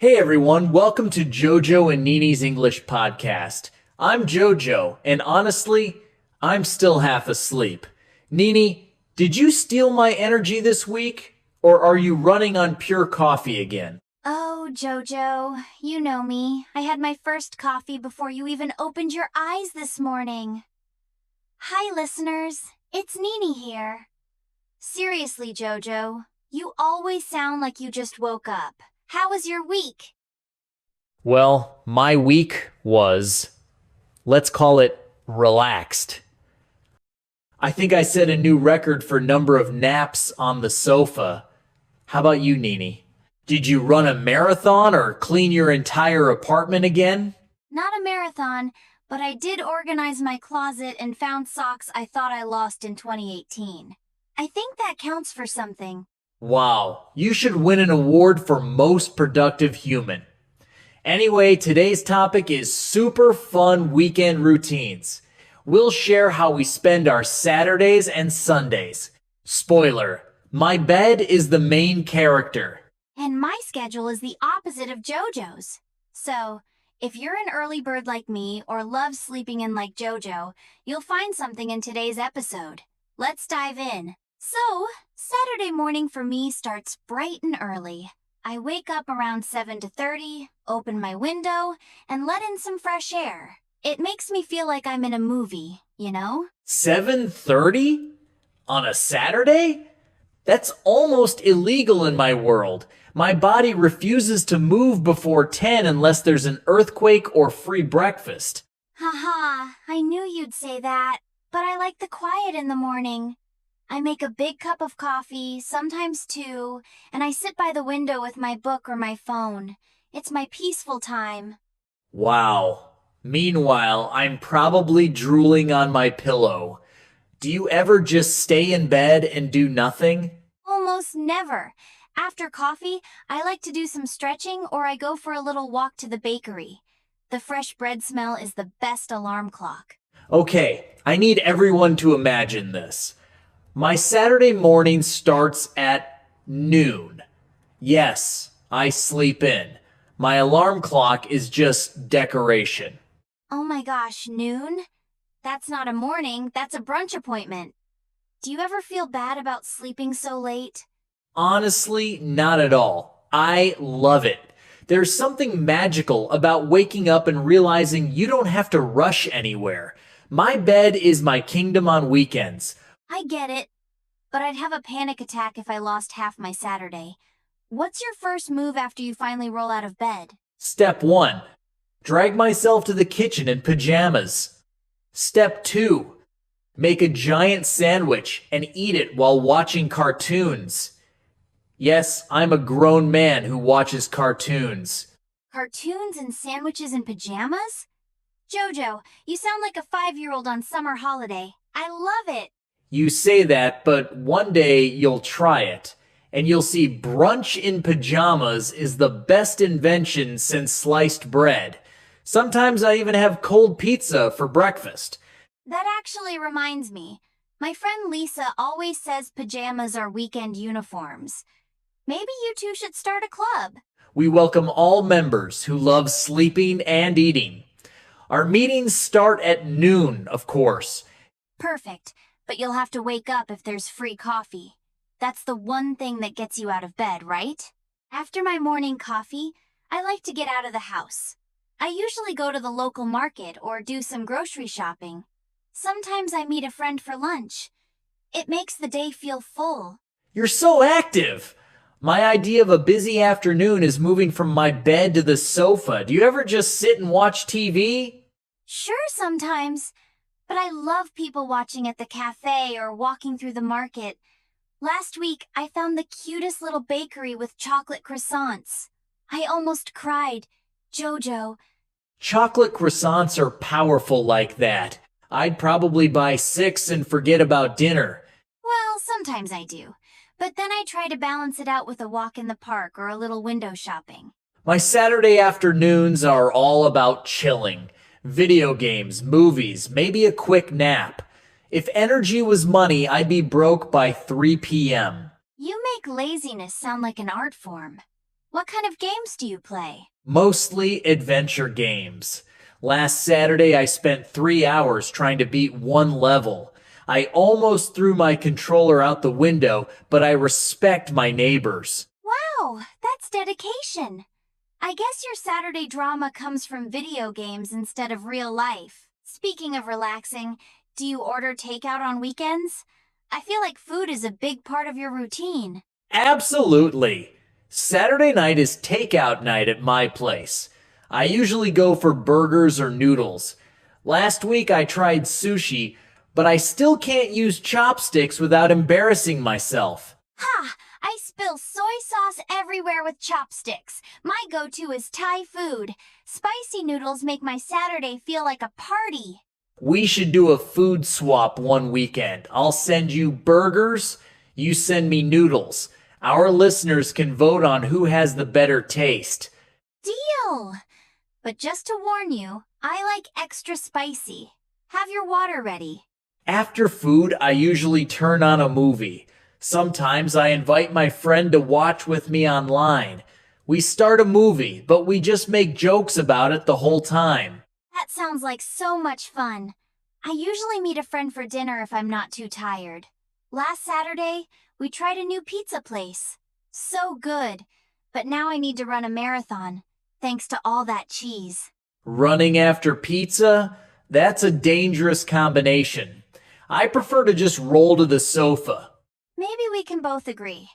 Hey everyone, welcome to Jojo and Nini's English podcast. I'm Jojo, and honestly, I'm still half asleep. Nini, did you steal my energy this week? Or are you running on pure coffee again? Oh, Jojo, you know me. I had my first coffee before you even opened your eyes this morning. Hi, listeners. It's Nini here. Seriously, Jojo, you always sound like you just woke up. How was your week? Well, my week was, let's call it, relaxed. I think I set a new record for number of naps on the sofa. How about you, Nini? Did you run a marathon or clean your entire apartment again? Not a marathon, but I did organize my closet and found socks I thought I lost in 2018. I think that counts for something. Wow, you should win an award for most productive human. Anyway, today's topic is super fun weekend routines. We'll share how we spend our Saturdays and Sundays. Spoiler, my bed is the main character. And my schedule is the opposite of Jojo's. So, if you're an early bird like me or love sleeping in like Jojo, you'll find something in today's episode. Let's dive in. So, Saturday morning for me starts bright and early. I wake up around 7:30, open my window, and let in some fresh air. It makes me feel like I'm in a movie, you know? 7:30? On a Saturday? That's almost illegal in my world. My body refuses to move before 10 unless there's an earthquake or free breakfast. Haha, I knew you'd say that, but I like the quiet in the morning. I make a big cup of coffee, sometimes two, and I sit by the window with my book or my phone. It's my peaceful time. Wow. Meanwhile, I'm probably drooling on my pillow. Do you ever just stay in bed and do nothing? Almost never. After coffee, I like to do some stretching or I go for a little walk to the bakery. The fresh bread smell is the best alarm clock. Okay, I need everyone to imagine this. My Saturday morning starts at noon. Yes, I sleep in. My alarm clock is just decoration. Oh my gosh, noon? That's not a morning, that's a brunch appointment. Do you ever feel bad about sleeping so late? Honestly, not at all. I love it. There's something magical about waking up and realizing you don't have to rush anywhere. My bed is my kingdom on weekends. I get it, but I'd have a panic attack if I lost half my Saturday. What's your first move after you finally roll out of bed? Step 1. Drag myself to the kitchen in pajamas. Step 2. Make a giant sandwich and eat it while watching cartoons. Yes, I'm a grown man who watches cartoons. Cartoons and sandwiches in pajamas? Jojo, you sound like a 5-year-old on summer holiday. I love it. You say that, but one day you'll try it, and you'll see brunch in pajamas is the best invention since sliced bread. Sometimes I even have cold pizza for breakfast. That actually reminds me. My friend Lisa always says pajamas are weekend uniforms. Maybe you two should start a club. We welcome all members who love sleeping and eating. Our meetings start at noon, of course. Perfect, but you'll have to wake up if there's free coffee. That's the one thing that gets you out of bed, right? After my morning coffee, I like to get out of the house. I usually go to the local market or do some grocery shopping. Sometimes I meet a friend for lunch. It makes the day feel full. You're so active! My idea of a busy afternoon is moving from my bed to the sofa. Do you ever just sit and watch TV? Sure, sometimes. But I love people watching at the cafe or walking through the market. Last week, I found the cutest little bakery with chocolate croissants. I almost cried. Jojo. Chocolate croissants are powerful like that. I'd probably buy 6 and forget about dinner. Well, sometimes I do. But then I try to balance it out with a walk in the park or a little window shopping. My Saturday afternoons are all about chilling. Video games, movies, maybe a quick nap. If energy was money, I'd be broke by 3 p.m. You make laziness sound like an art form. What kind of games do you play? Mostly adventure games. Last Saturday, I spent 3 hours trying to beat one level. I almost threw my controller out the window, but I respect my neighbors. Wow, that's dedication. I guess your Saturday drama comes from video games instead of real life. Speaking of relaxing, do you order takeout on weekends? I feel like food is a big part of your routine. Absolutely. Saturday night is takeout night at my place. I usually go for burgers or noodles. Last week I tried sushi, but I still can't use chopsticks without embarrassing myself. Ha! I spill soy sauce everywhere with chopsticks. My go-to is Thai food. Spicy noodles make my Saturday feel like a party. We should do a food swap one weekend. I'll send you burgers, you send me noodles. Our listeners can vote on who has the better taste. Deal! But just to warn you, I like extra spicy. Have your water ready. After food, I usually turn on a movie. Sometimes I invite my friend to watch with me online. We start a movie, but we just make jokes about it the whole time. That sounds like so much fun. I usually meet a friend for dinner if I'm not too tired. Last Saturday, we tried a new pizza place. So good. But now I need to run a marathon, thanks to all that cheese. Running after pizza? That's a dangerous combination. I prefer to just roll to the sofa. Maybe we can both agree.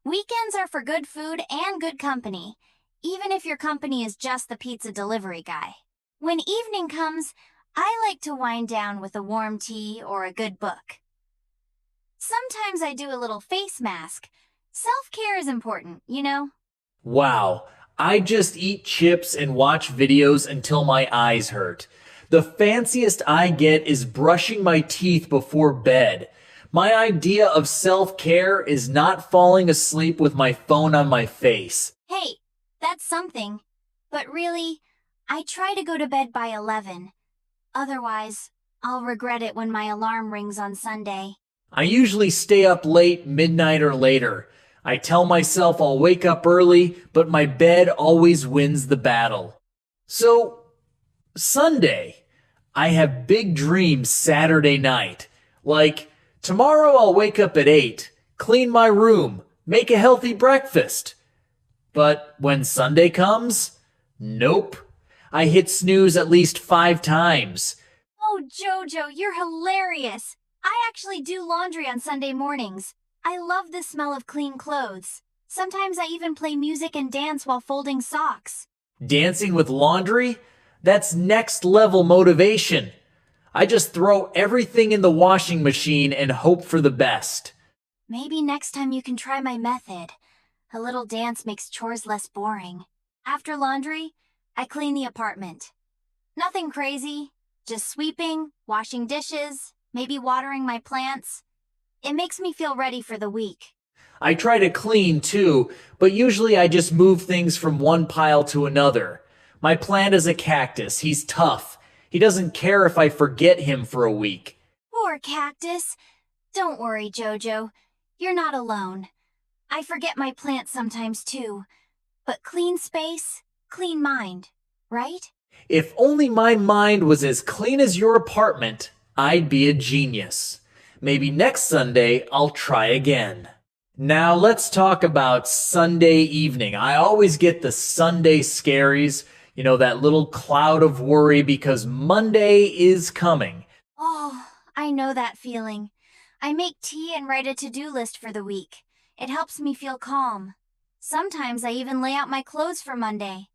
Weekends are for good food and good company, even if your company is just the pizza delivery guy. When evening comes, I like to wind down with a warm tea or a good book. Sometimes I do a little face mask. Self-care is important, you know? Wow, I just eat chips and watch videos until my eyes hurt. The fanciest I get is brushing my teeth before bed. My idea of self-care is not falling asleep with my phone on my face. Hey, that's something. But really, I try to go to bed by 11. Otherwise, I'll regret it when my alarm rings on Sunday. I usually stay up late, midnight or later. I tell myself I'll wake up early, but my bed always wins the battle. So, Sunday, I have big dreams Saturday night. Like, tomorrow I'll wake up at 8, clean my room, make a healthy breakfast. But when Sunday comes, nope. I hit snooze at least 5 times. Oh, Jojo, you're hilarious. I actually do laundry on Sunday mornings. I love the smell of clean clothes. Sometimes I even play music and dance while folding socks. Dancing with laundry? That's next level motivation. I just throw everything in the washing machine and hope for the best. Maybe next time you can try my method. A little dance makes chores less boring. After laundry, I clean the apartment. Nothing crazy, just sweeping, washing dishes, maybe watering my plants. It makes me feel ready for the week. I try to clean too, but usually I just move things from one pile to another. My plant is a cactus. He's tough. He doesn't care if I forget him for a week. Poor cactus. Don't worry, Jojo. You're not alone. I forget my plants sometimes too. But clean space, clean mind, right? If only my mind was as clean as your apartment, I'd be a genius. Maybe next Sunday I'll try again. Now let's talk about Sunday evening. I always get the Sunday scaries, that little cloud of worry because Monday is coming. Oh, I know that feeling. I make tea and write a to-do list for the week. It helps me feel calm. Sometimes I even lay out my clothes for Monday.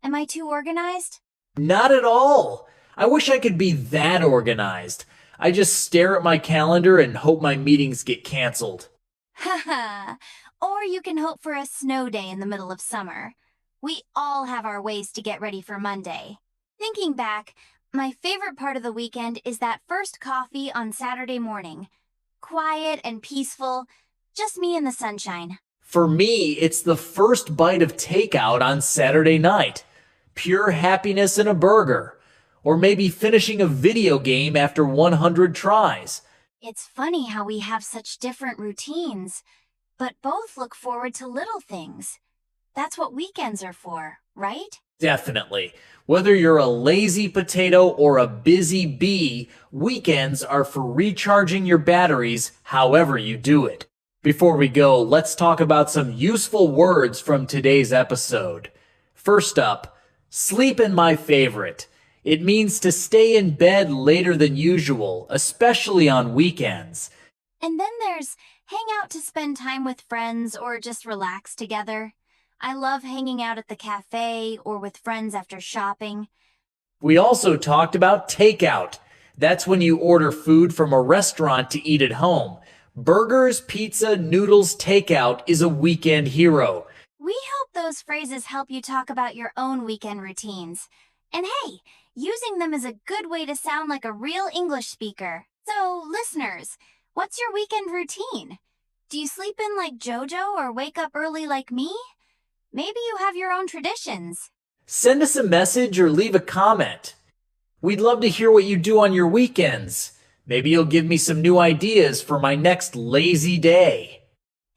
Am I too organized? Not at all. I wish I could be that organized. I just stare at my calendar and hope my meetings get canceled. Haha. Or you can hope for a snow day in the middle of summer. We all have our ways to get ready for Monday. Thinking back, my favorite part of the weekend is that first coffee on Saturday morning. Quiet and peaceful, just me and the sunshine. For me, it's the first bite of takeout on Saturday night. Pure happiness in a burger. Or maybe finishing a video game after 100 tries. It's funny how we have such different routines. but both look forward to little things. That's what weekends are for, right? Definitely. Whether you're a lazy potato or a busy bee, weekends are for recharging your batteries however you do it. Before we go, let's talk about some useful words from today's episode. First up, sleep in my favorite. It means to stay in bed later than usual, especially on weekends. And then there's hang out to spend time with friends or just relax together. I love hanging out at the cafe or with friends after shopping. We also talked about takeout. That's when you order food from a restaurant to eat at home. Burgers, pizza, noodles, takeout is a weekend hero. We hope those phrases help you talk about your own weekend routines. And hey, using them is a good way to sound like a real English speaker. So, listeners, what's your weekend routine? Do you sleep in like Jojo or wake up early like me? Maybe you have your own traditions. Send us a message or leave a comment. We'd love to hear what you do on your weekends. Maybe you'll give me some new ideas for my next lazy day.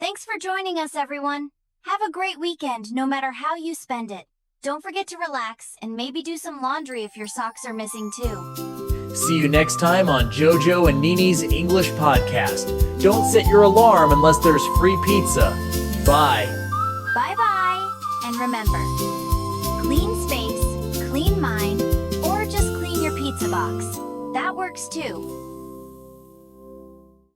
Thanks for joining us, everyone. Have a great weekend, no matter how you spend it. Don't forget to relax and maybe do some laundry if your socks are missing too. See you next time on Jojo and Nini's English Podcast. Don't set your alarm unless there's free pizza. Bye. Bye-bye. And remember, clean space, clean mind, or just clean your pizza box. That works too.